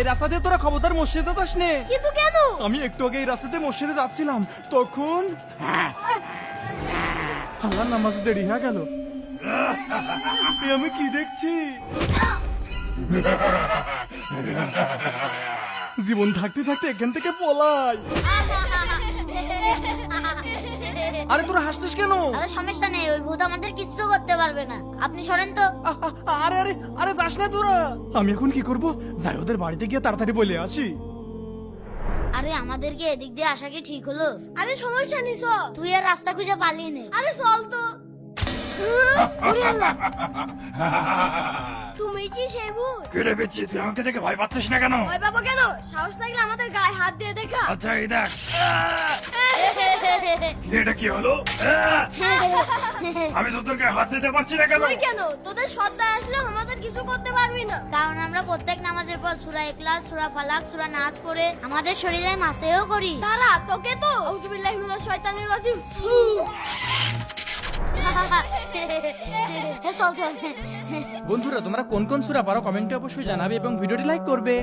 এই রাস্তা দিয়ে তোরা খবরদার মসজিদে যাস নে। কিন্তু কেন? আমি একটু আগে এই রাস্তাতে মসজিদে যাচ্ছিলাম, তখন আল্লাহর নামাজ দেরি হয়ে গেল। এ আমি কি দেখছি? জীবন থাকতে থাকতে এখান থেকে পলাই। আরে তোরা হাসছিস কেন? আরে সমস্যা নেই, ওই ভূত আমাদের কিচ্ছু করতে পারবে না, আপনি সরেন তো। আরে আরে আরে যাস না তোরা। আমি এখন কি করব? যাই ওদের বাড়িতে গিয়ে তাড়াতাড়ি বলে আসি। আরে আমাদেরকে এদিক দিয়ে আসা কি ঠিক হলো? আরে সমস্যা নেই, তুই আর রাস্তা খুঁজে পালিয়ে নে। আরে চল তো। ওরে আল্লাহ, তুমি কি সেই ভূত? কেটে পেয়েছি, তুই আমাকে দেখে ভয় পাচ্ছিস না কেন? ভয় পাবো কেন? সাহস থাকলে আমাদের গায়ে হাত দিয়ে দেখা। আচ্ছা এই দেখ, এটা কি হলো? আমি তোদেরকে হাত দিতে পারছি না কেন? তুই কেন? তোদের সদ্দায় আসলে আমাদের কিছু করতে পারবি না, কারণ আমরা প্রত্যেক নামাজের পর সূরা ইখলাস, সূরা ফালাক, সূরা নাস পড়ে আমাদের শরীরে মাসেও করি। দাঁড়া, তোকে তো আউযুবিল্লাহি মিনাশ শাইতানির রাজিম। চল চল। বন্ধুরা, তোমরা কোন কোন সূরা পারো কমেন্টে অবশ্যই জানাবে এবং ভিডিওটি লাইক করবে।